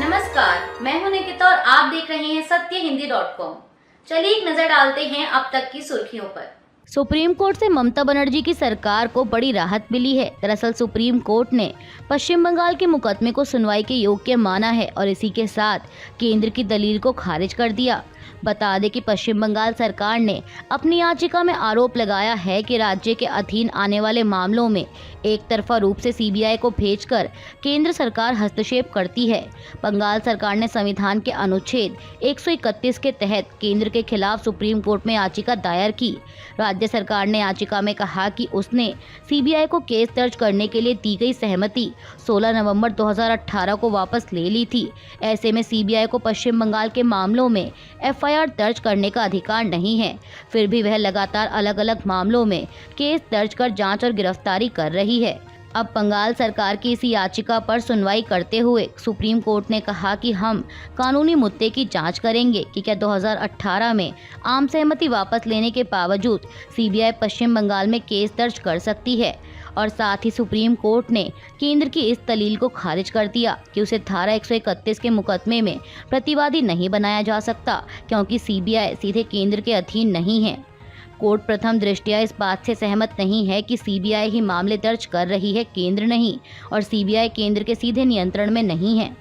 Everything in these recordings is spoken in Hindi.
नमस्कार, मैं हूं निकिता और आप देख रहे हैं सत्यहिंदी.com। चलिए एक नजर डालते हैं अब तक की सुर्खियों पर। सुप्रीम कोर्ट से ममता बनर्जी की सरकार को बड़ी राहत मिली है। दरअसल सुप्रीम कोर्ट ने पश्चिम बंगाल के मुकदमे को सुनवाई के योग्य माना है और इसी के साथ केंद्र की दलील को खारिज कर दिया। बता दें कि पश्चिम बंगाल सरकार ने अपनी याचिका में आरोप लगाया है कि राज्य के अधीन आने वाले मामलों में एक तरफा रूप से सीबीआई को भेजकर केंद्र सरकार हस्तक्षेप करती है। बंगाल सरकार ने संविधान के अनुच्छेद 131 के तहत केंद्र के खिलाफ सुप्रीम कोर्ट में याचिका दायर की। राज्य सरकार ने याचिका में कहा कि उसने सीबीआई को केस दर्ज करने के लिए दी गई सहमति 16 नवंबर 2018 को वापस ले ली थी। ऐसे में सीबीआई को पश्चिम बंगाल के मामलों में एफआईआर दर्ज करने का अधिकार नहीं है। फिर भी वह लगातार अलग अलग मामलों में केस दर्ज कर जांच और गिरफ्तारी कर रही है। अब बंगाल सरकार की इसी याचिका पर सुनवाई करते हुए सुप्रीम कोर्ट ने कहा कि हम कानूनी मुद्दे की जांच करेंगे कि क्या 2018 में आम सहमति वापस लेने के बावजूद सीबीआई पश्चिम बंगाल में केस दर्ज कर सकती है। और साथ ही सुप्रीम कोर्ट ने केंद्र की इस दलील को खारिज कर दिया कि उसे धारा 131 के मुकदमे में प्रतिवादी नहीं बनाया जा सकता, क्योंकि सीबीआई सीधे केंद्र के अधीन नहीं है। कोर्ट प्रथम दृष्टया इस बात से सहमत नहीं है कि सीबीआई ही मामले दर्ज कर रही है, केंद्र नहीं, और सीबीआई केंद्र के सीधे नियंत्रण में नहीं है।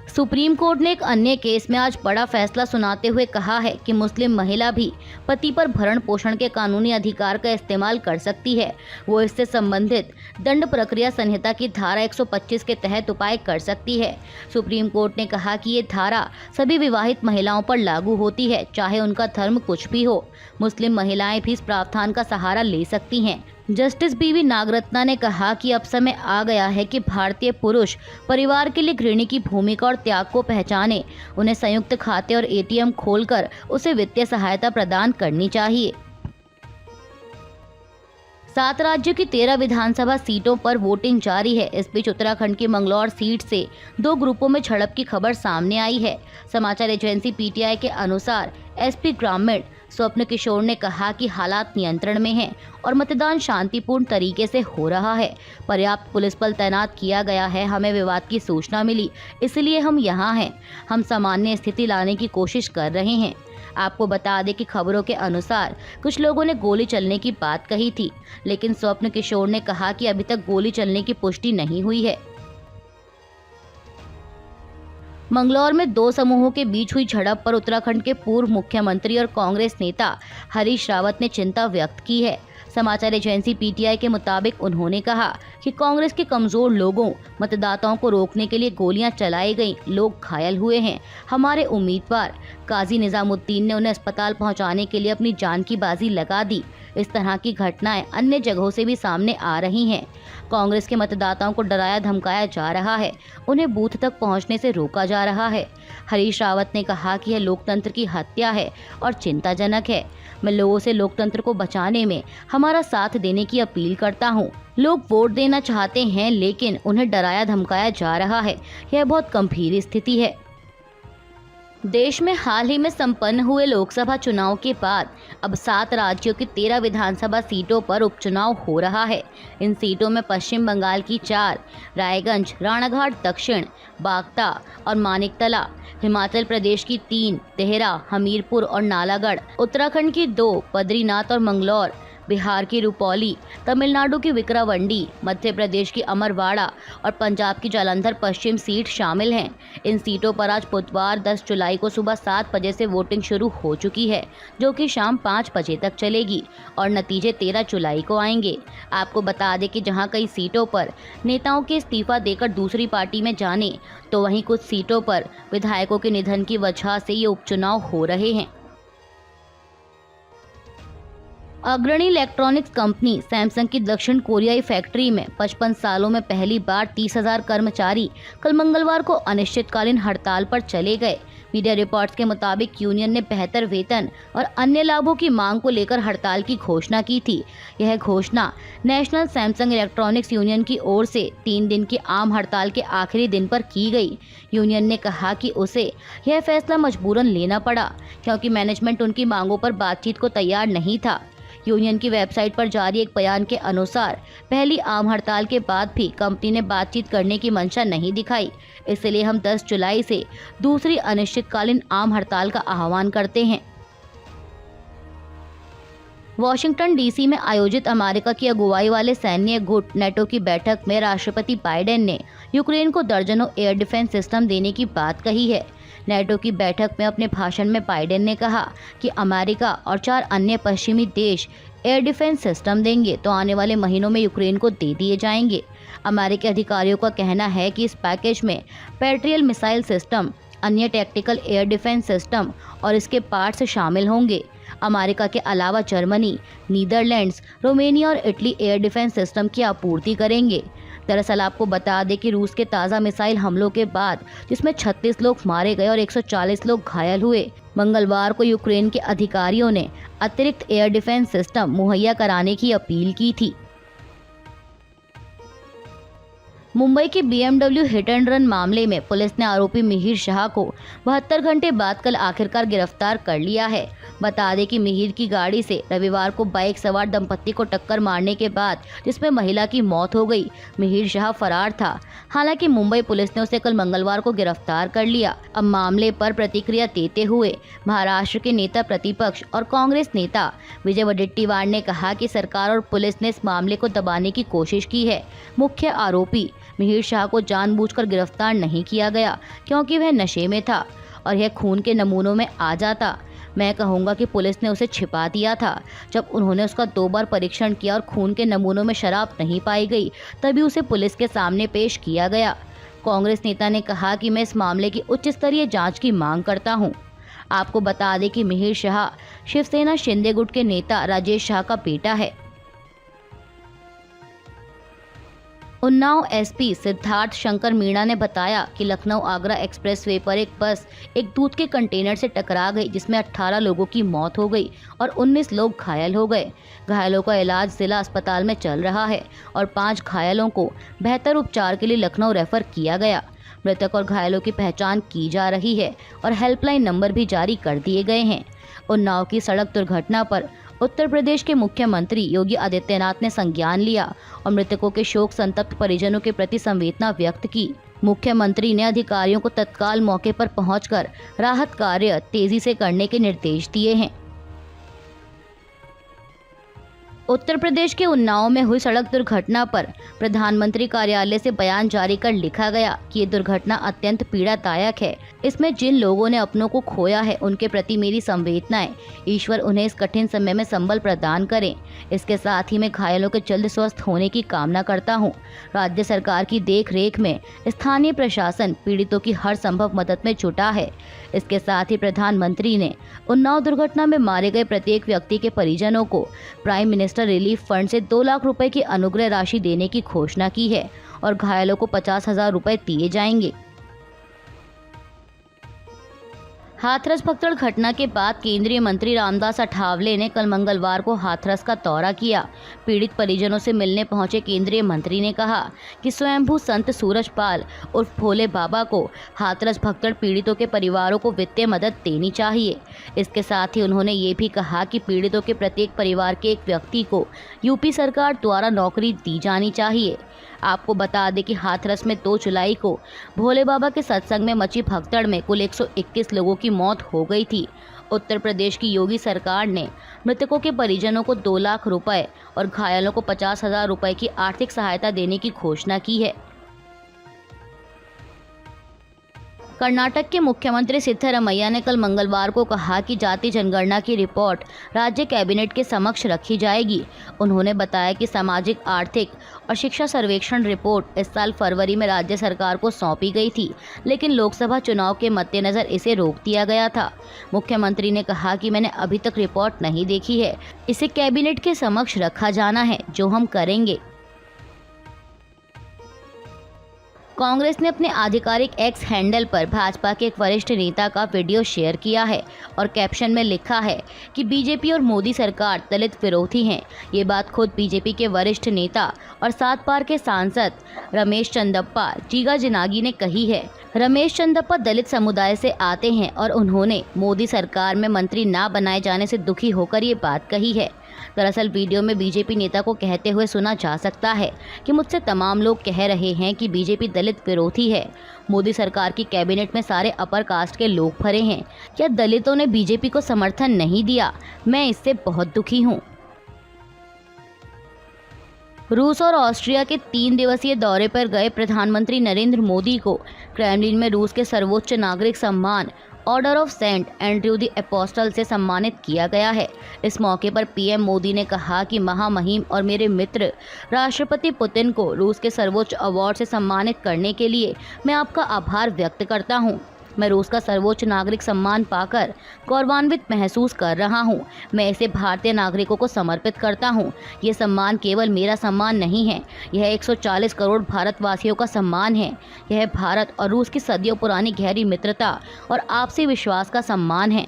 सुप्रीम कोर्ट ने एक अन्य केस में आज बड़ा फैसला सुनाते हुए कहा है कि मुस्लिम महिला भी पति पर भरण पोषण के कानूनी अधिकार का इस्तेमाल कर सकती है। वो इससे संबंधित दंड प्रक्रिया संहिता की धारा 125 के तहत उपाय कर सकती है। सुप्रीम कोर्ट ने कहा कि ये धारा सभी विवाहित महिलाओं पर लागू होती है, चाहे उनका धर्म कुछ भी हो। मुस्लिम महिलाएं भी इस प्रावधान का सहारा ले सकती हैं। जस्टिस बीवी नागरत्ना ने कहा कि अब समय आ गया है कि भारतीय पुरुष परिवार के लिए गृहिणी की भूमिका और त्याग को पहचाने। उन्हें संयुक्त खाते और एटीएम खोलकर उसे वित्तीय सहायता प्रदान करनी चाहिए। 7 राज्यों की 13 विधानसभा सीटों पर वोटिंग जारी है। इस बीच उत्तराखंड की मंगलौर सीट से 2 ग्रुपों में झड़प की खबर सामने आई है। समाचार एजेंसी पीटीआई के अनुसार एसपी ग्रामीण स्वप्न किशोर ने कहा कि हालात नियंत्रण में हैं और मतदान शांतिपूर्ण तरीके से हो रहा है। पर्याप्त पुलिस बल तैनात किया गया है। हमें विवाद की सूचना मिली, इसलिए हम यहाँ हैं। हम सामान्य स्थिति लाने की कोशिश कर रहे हैं। आपको बता दें कि खबरों के अनुसार कुछ लोगों ने गोली चलने की बात कही थी, लेकिन स्वप्न किशोर ने कहा कि अभी तक गोली चलने की पुष्टि नहीं हुई है। मंगलौर में 2 समूहों के बीच हुई झड़प पर उत्तराखंड के पूर्व मुख्यमंत्री और कांग्रेस नेता हरीश रावत ने चिंता व्यक्त की है। समाचार एजेंसी पीटीआई के मुताबिक उन्होंने कहा कि कांग्रेस के कमजोर लोगों मतदाताओं को रोकने के लिए गोलियां चलाई गईं, लोग घायल हुए हैं। हमारे उम्मीदवार काजी निजामुद्दीन ने उन्हें अस्पताल पहुंचाने के लिए अपनी जान की बाजी लगा दी। इस तरह की घटनाएं अन्य जगहों से भी सामने आ रही हैं। कांग्रेस के मतदाताओं को डराया धमकाया जा रहा है, उन्हें बूथ तक पहुंचने से रोका जा रहा है। हरीश रावत ने कहा कि यह लोकतंत्र की हत्या है और चिंताजनक है। मैं लोगों से लोकतंत्र को बचाने में हमारा साथ देने की अपील करता हूं। लोग वोट देना चाहते हैं, लेकिन उन्हें डराया धमकाया जा रहा है। यह बहुत गंभीर स्थिति है। देश में हाल ही में संपन्न हुए लोकसभा चुनाव के बाद अब 7 राज्यों की 13 विधानसभा सीटों पर उपचुनाव हो रहा है। इन सीटों में पश्चिम बंगाल की 4, रायगंज, राणाघाट दक्षिण, बागता और मानिकतला, हिमाचल प्रदेश की 3, देहरा, हमीरपुर और नालागढ़, उत्तराखंड की 2, बद्रीनाथ और मंगलौर, बिहार की रुपौली, तमिलनाडु की विक्रावंडी, मध्य प्रदेश की अमरवाड़ा और पंजाब की जालंधर पश्चिम सीट शामिल हैं। इन सीटों पर आज बुधवार 10 जुलाई को सुबह 7 बजे से वोटिंग शुरू हो चुकी है, जो कि शाम 5 बजे तक चलेगी और नतीजे 13 जुलाई को आएंगे। आपको बता दें कि जहां कई सीटों पर नेताओं के इस्तीफा देकर दूसरी पार्टी में जाने, तो वहीं कुछ सीटों पर विधायकों के निधन की वजह से ये उपचुनाव हो रहे हैं। अग्रणी इलेक्ट्रॉनिक्स कंपनी सैमसंग की दक्षिण कोरियाई फैक्ट्री में 55 सालों में पहली बार 30,000 कर्मचारी कल मंगलवार को अनिश्चितकालीन हड़ताल पर चले गए। मीडिया रिपोर्ट्स के मुताबिक यूनियन ने बेहतर वेतन और अन्य लाभों की मांग को लेकर हड़ताल की घोषणा की थी। यह घोषणा नेशनल सैमसंग इलेक्ट्रॉनिक्स यूनियन की ओर से 3 दिन की आम हड़ताल के आखिरी दिन पर की गई। यूनियन ने कहा कि उसे यह फैसला मजबूरन लेना पड़ा, क्योंकि मैनेजमेंट उनकी मांगों पर बातचीत को तैयार नहीं था। यूनियन की वेबसाइट पर जारी एक बयान के अनुसार पहली आम हड़ताल के बाद भी कंपनी ने बातचीत करने की मंशा नहीं दिखाई, इसलिए हम 10 जुलाई से दूसरी अनिश्चितकालीन आम हड़ताल का आह्वान करते हैं। वॉशिंगटन डीसी में आयोजित अमेरिका की अगुवाई वाले सैन्य गुट नेटो की बैठक में राष्ट्रपति बाइडेन ने यूक्रेन को दर्जनों एयर डिफेंस सिस्टम देने की बात कही है। नेटो की बैठक में अपने भाषण में बाइडेन ने कहा कि अमेरिका और 4 अन्य पश्चिमी देश एयर डिफेंस सिस्टम देंगे तो आने वाले महीनों में यूक्रेन को दे दिए जाएंगे। अमेरिकी अधिकारियों का कहना है कि इस पैकेज में पेट्रियट मिसाइल सिस्टम, अन्य टैक्टिकल एयर डिफेंस सिस्टम और इसके पार्ट्स शामिल होंगे। अमेरिका के अलावा जर्मनी, नीदरलैंड्स, रोमानिया और इटली एयर डिफेंस सिस्टम की आपूर्ति करेंगे। दरअसल आपको बता दें कि रूस के ताज़ा मिसाइल हमलों के बाद जिसमें 36 लोग मारे गए और 140 लोग घायल हुए, मंगलवार को यूक्रेन के अधिकारियों ने अतिरिक्त एयर डिफेंस सिस्टम मुहैया कराने की अपील की थी। मुंबई के BMW हिट एंड रन मामले में पुलिस ने आरोपी मिहिर शाह को 72 घंटे बाद कल आखिरकार गिरफ्तार कर लिया है। बता दें कि मिहिर की गाड़ी से रविवार को बाइक सवार दंपत्ति को टक्कर मारने के बाद जिसमें महिला की मौत हो गई, मिहिर शाह फरार था। हालांकि मुंबई पुलिस ने उसे कल मंगलवार को गिरफ्तार कर लिया। अब मामले पर प्रतिक्रिया देते हुए महाराष्ट्र के नेता प्रतिपक्ष और कांग्रेस नेता विजय वडेट्टीवार ने कहा कि सरकार और पुलिस ने इस मामले को दबाने की कोशिश की है। मुख्य आरोपी मिहिर शाह को जानबूझकर गिरफ्तार नहीं किया गया क्योंकि वह नशे में था और यह खून के नमूनों में आ जाता। मैं कहूँगा कि पुलिस ने उसे छिपा दिया था। जब उन्होंने उसका 2 बार परीक्षण किया और खून के नमूनों में शराब नहीं पाई गई, तभी उसे पुलिस के सामने पेश किया गया। कांग्रेस नेता ने कहा कि मैं इस मामले की उच्च स्तरीय जांच की मांग करता हूं। आपको बता दें कि मिहिर शाह शिवसेना शिंदे गुट के नेता राजेश शाह का बेटा है। उन्नाव एसपी सिद्धार्थ शंकर मीणा ने बताया कि लखनऊ आगरा एक्सप्रेसवे पर एक बस एक दूध के कंटेनर से टकरा गई, जिसमें 18 लोगों की मौत हो गई और 19 लोग घायल हो गए। घायलों का इलाज जिला अस्पताल में चल रहा है और 5 घायलों को बेहतर उपचार के लिए लखनऊ रेफर किया गया। मृतक और घायलों की पहचान की जा रही है और हेल्पलाइन नंबर भी जारी कर दिए गए हैं। उन्नाव की सड़क दुर्घटना पर उत्तर प्रदेश के मुख्यमंत्री योगी आदित्यनाथ ने संज्ञान लिया और मृतकों के शोक संतप्त परिजनों के प्रति संवेदना व्यक्त की। मुख्यमंत्री ने अधिकारियों को तत्काल मौके पर पहुंचकर राहत कार्य तेजी से करने के निर्देश दिए हैं। उत्तर प्रदेश के उन्नाव में हुई सड़क दुर्घटना पर प्रधानमंत्री कार्यालय से बयान जारी कर लिखा गया कि ये दुर्घटना अत्यंत पीड़ादायक है। इसमें जिन लोगों ने अपनों को खोया है उनके प्रति मेरी संवेदनाएं। ईश्वर उन्हें इस कठिन समय में संबल प्रदान करें। इसके साथ ही मैं घायलों के जल्द स्वस्थ होने की कामना करता हूं। राज्य सरकार की देखरेख में स्थानीय प्रशासन पीड़ितों की हर संभव मदद में जुटा है। इसके साथ ही प्रधानमंत्री ने उन्नाव दुर्घटना में मारे गए प्रत्येक व्यक्ति के परिजनों को प्राइम मिनिस्टर रिलीफ फंड से 2 लाख रुपए की अनुग्रह राशि देने की घोषणा की है और घायलों को 50,000 रुपए दिए जाएंगे। हाथरस भगदड़ घटना के बाद केंद्रीय मंत्री रामदास अठावले ने कल मंगलवार को हाथरस का दौरा किया। पीड़ित परिजनों से मिलने पहुंचे केंद्रीय मंत्री ने कहा कि स्वयंभू संत सूरजपाल उर्फ भोले बाबा को हाथरस भगदड़ पीड़ितों के परिवारों को वित्तीय मदद देनी चाहिए। इसके साथ ही उन्होंने ये भी कहा कि पीड़ितों के प्रत्येक परिवार के एक व्यक्ति को यूपी सरकार द्वारा नौकरी दी जानी चाहिए। आपको बता दें कि हाथरस में 2 जुलाई को भोले बाबा के सत्संग में मची भगदड़ में कुल 121 लोगों की मौत हो गई थी। उत्तर प्रदेश की योगी सरकार ने मृतकों के परिजनों को 2 लाख रुपए और घायलों को 50,000 रुपए की आर्थिक सहायता देने की घोषणा की है। कर्नाटक के मुख्यमंत्री सिद्धरमैया ने कल मंगलवार को कहा कि जाति जनगणना की रिपोर्ट राज्य कैबिनेट के समक्ष रखी जाएगी। उन्होंने बताया कि सामाजिक, आर्थिक और शिक्षा सर्वेक्षण रिपोर्ट इस साल फरवरी में राज्य सरकार को सौंपी गई थी, लेकिन लोकसभा चुनाव के मद्देनजर इसे रोक दिया गया था। मुख्यमंत्री ने कहा कि मैंने अभी तक रिपोर्ट नहीं देखी है, इसे कैबिनेट के समक्ष रखा जाना है, जो हम करेंगे। कांग्रेस ने अपने आधिकारिक एक्स हैंडल पर भाजपा के एक वरिष्ठ नेता का वीडियो शेयर किया है और कैप्शन में लिखा है कि बीजेपी और मोदी सरकार दलित विरोधी हैं। ये बात खुद बीजेपी के वरिष्ठ नेता और 7 बार के सांसद रमेश चंदप्पा जीगाजनागी ने कही है। रमेश चंदप्पा दलित समुदाय से आते हैं और उन्होंने मोदी सरकार में मंत्री ना बनाए जाने से दुखी होकर ये बात कही है। दरअसल वीडियो में बीजेपी नेता को कहते हुए सुना जा सकता है कि मुझसे तमाम लोग कह रहे हैं कि बीजेपी दलित विरोधी है। मोदी सरकार की कैबिनेट में सारे अपर कास्ट के लोग भरे हैं। क्या दलितों ने बीजेपी को समर्थन नहीं दिया? मैं इससे बहुत दुखी हूँ। रूस और ऑस्ट्रिया के 3 दिवसीय दौरे पर गए प्रधानमंत्री नरेंद्र मोदी को क्रेमलिन में रूस के सर्वोच्च नागरिक सम्मान order of saint Andrew the Apostle से सम्मानित किया गया है। इस मौके पर पीएम मोदी ने कहा कि महामहिम और मेरे मित्र राष्ट्रपति पुतिन को रूस के सर्वोच्च अवार्ड से सम्मानित करने के लिए मैं आपका आभार व्यक्त करता हूं। मैं रूस का सर्वोच्च नागरिक सम्मान पाकर गौरवान्वित महसूस कर रहा हूं। मैं इसे भारतीय नागरिकों को समर्पित करता हूं। ये सम्मान केवल मेरा सम्मान नहीं है, यह 140 करोड़ भारतवासियों का सम्मान है। यह भारत और रूस की सदियों पुरानी गहरी मित्रता और आपसी विश्वास का सम्मान है।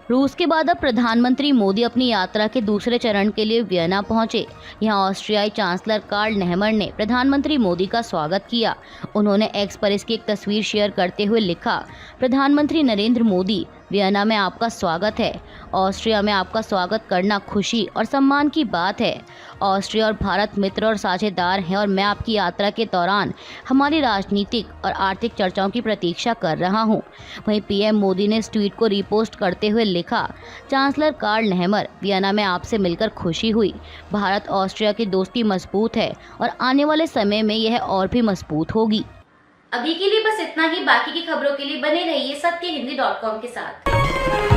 रूस के बाद अब प्रधानमंत्री मोदी अपनी यात्रा के दूसरे चरण के लिए वियना पहुंचे। यहां ऑस्ट्रियाई चांसलर कार्ल नेहमर ने प्रधानमंत्री मोदी का स्वागत किया। उन्होंने एक्स पर इसकी एक तस्वीर शेयर करते हुए लिखा, प्रधानमंत्री नरेंद्र मोदी, वियना में आपका स्वागत है। ऑस्ट्रिया में आपका स्वागत करना खुशी और सम्मान की बात है। ऑस्ट्रिया और भारत मित्र और साझेदार हैं और मैं आपकी यात्रा के दौरान हमारी राजनीतिक और आर्थिक चर्चाओं की प्रतीक्षा कर रहा हूं। वहीं पीएम मोदी ने इस ट्वीट को रीपोस्ट करते हुए लिखा, चांसलर कार्ल नेहमर, वियना में आपसे मिलकर खुशी हुई। भारत ऑस्ट्रिया की दोस्ती मजबूत है और आने वाले समय में यह और भी मजबूत होगी। अभी के लिए बस इतना ही। बाकी की खबरों के लिए बने रहिए सत्यहिंदी.com के साथ।